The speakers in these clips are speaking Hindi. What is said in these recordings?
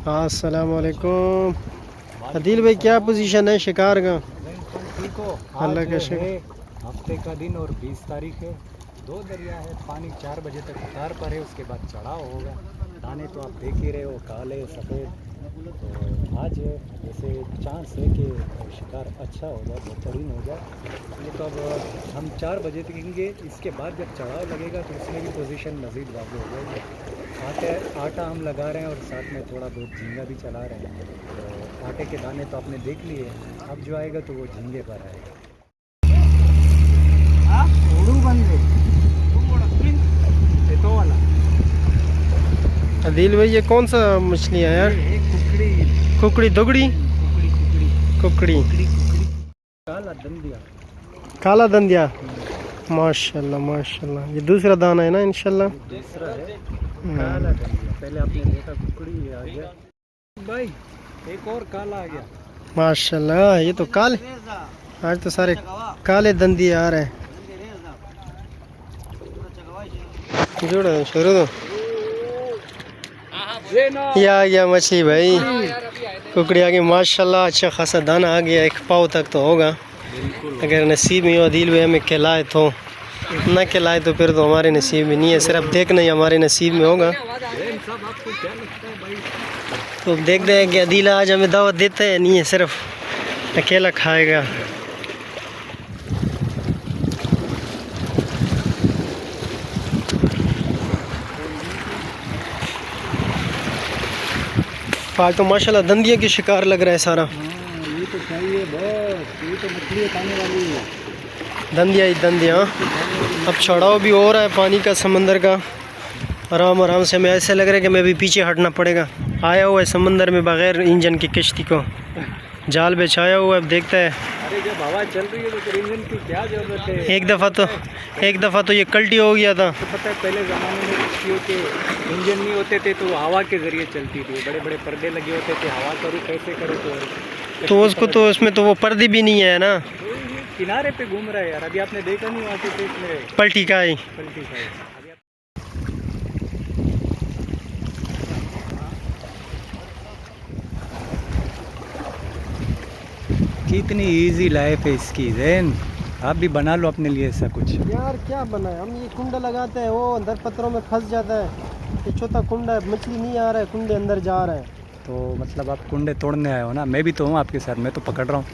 अस्सलाम वालेकुम। अदील भाई क्या पोजीशन है शिकार का? ठीक हो? अल्लाह का आज शुक्र। है हफ्ते का दिन और 20 तारीख है। दो दरिया है, पानी 4 बजे तक उतार पर है, उसके बाद चढ़ाव होगा। दाने तो आप देख ही रहे हो, काले सफ़ेद। तो आज है जैसे चांस है कि शिकार अच्छा हो जाए, बेहतरीन हो जाए। ये तो अब हम 4 बजे तकेंगे, इसके बाद जब चढ़ाव लगेगा तो उसमें भी पोजीशन मज़ीद वाज़ेह हो जाएगी। आटा हम लगा रहे हैं और साथ में थोड़ा बहुत झींगा भी चला रहे हैं। तो आटे के दाने तो आपने देख लिए, अब जो आएगा तो वो झींगे पर आएगा। तो वाला अदील भाई ये कौन सा मछली है यार? कुकड़ी कुकड़ी दुगड़ी कुकड़ी कुकड़ी कुकड़ी काला दंदिया। काला दंदिया। माशाल्लाह माशाल्लाह। ये दूसरा दाना है ना इंशाल्लाह। दूसरा है काला दंदिया। पहले आपने देखा कुकड़ी, ये आ गया भाई, एक और काला आ गया। माशाल्लाह ये तो काले, आज तो सारे काले दंदिए आ रहे हैं। जोड़ा शुरू दो। ये आ गया मछली भाई, कुकड़ी आ गई माशाल्लाह। अच्छा खासा दाना आ गया, एक पाव तक तो होगा अगर नसीब में हो। अदील भाई हमें खिलाए तो, न खिलाए तो फिर तो हमारे नसीब में नहीं है। सिर्फ देखना ही हमारे नसीब में होगा। तो अब देखते हैं कि अदील आज हमें दावत देता है, नहीं है सिर्फ अकेला खाएगा। आज तो माशाल्लाह दंदिया की शिकार लग रहा है सारा। ये तो चाहिए बस, ये तो मछली खाने वाली है। दंदिया ही दंदिया। अब चढ़ाव भी हो रहा है पानी का, समंदर का। आराम आराम से हमें ऐसे लग रहा है कि मैं भी पीछे हटना पड़ेगा। आया हुआ है समंदर में बगैर इंजन की किश्ती को, जाल बिछाया हुआ है। अब देखता है। अरे जब हवा चल रही है तो फिर इंजन की क्या जरूरत है? एक दफ़ा तो ये कल्टी हो गया था। तो पता है पहले ज़माने में किश्तियों के इंजन नहीं होते थे तो हवा के ज़रिए चलती थी। बड़े बड़े पर्दे लगे होते थे, हवा करूँ कैसे करूँ तो उसको तो उसमें तो वो पर्दे भी नहीं है ना, किनारे पे घूम रहा है यार। अभी आपने देखा नहीं वहाँ पे इसमें पलटी का ही। पलटी का। कितनी इजी लाइफ है इसकी जैन, आप भी बना लो अपने लिए ऐसा कुछ। यार क्या बनाए हम, ये कुंडा लगाते हैं, वो अंदर पत्थरों में फंस जाता है। ये छोटा कुंडा है, मछली नहीं आ रहा है, कुंडे अंदर जा रहा है। तो मतलब आप कुंडे तोड़ने आए हो ना? मैं भी तो हूँ आपके साथ, मैं तो पकड़ रहा हूँ।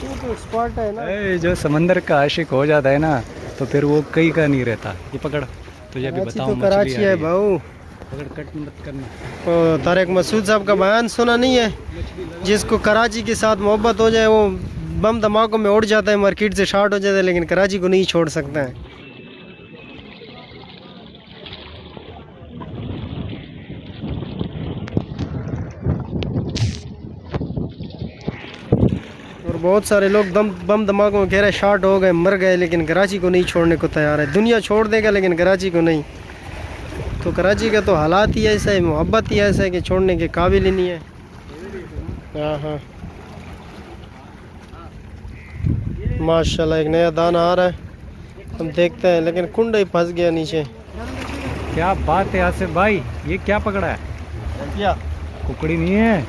ये तो एक्सपर्ट है ना। जो समंदर का आशिक हो जाता है ना तो फिर वो कहीं का नहीं रहता। ये पकड़, तुझे भी बताऊँ, तो कराची है भाऊ। पकड़, कट मत करना। तो तारिक मसूद साहब का बयान सुना नहीं है, जिसको कराची के साथ मोहब्बत हो जाए वो बम धमाकों में उड़ जाता है, मार्केट से शार्ट हो जाता है, लेकिन कराची को नहीं छोड़ सकता है। और बहुत सारे लोग बम धमाकों में कह रहे शार्ट हो गए, मर गए, लेकिन कराची को नहीं छोड़ने को तैयार है। दुनिया छोड़ देगा लेकिन कराची को नहीं। तो कराची का तो हालात ही ऐसा है, मोहब्बत ही ऐसा है कि छोड़ने के काबिल ही नहीं है। हाँ हाँ माशाल्लाह एक नया दाना आ रहा है, हम देखते हैं। लेकिन कुंडा ही फंस गया नीचे। क्या बात है आसिफ भाई, ये क्या पकड़ा है? दंदिया। कुकड़ी नहीं है,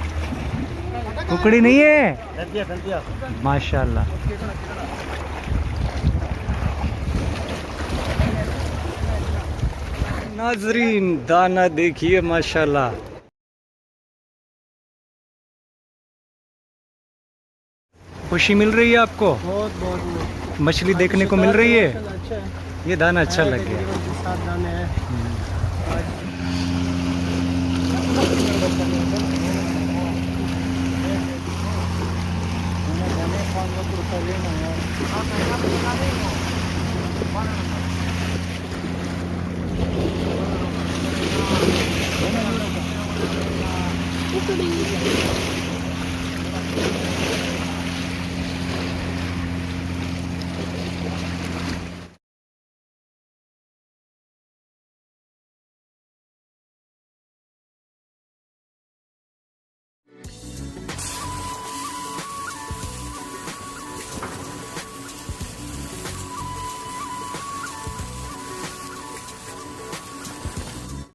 कुकड़ी नहीं है, दंदिया दंदिया। माशाल्लाह। नाजरीन दाना देखिए माशाल्लाह। खुशी मिल रही है आपको? बहुत बहुत मछली देखने को मिल रही है? अच्छा है। ये दाना अच्छा लग गया। तकरीबन 7 दाने हैं।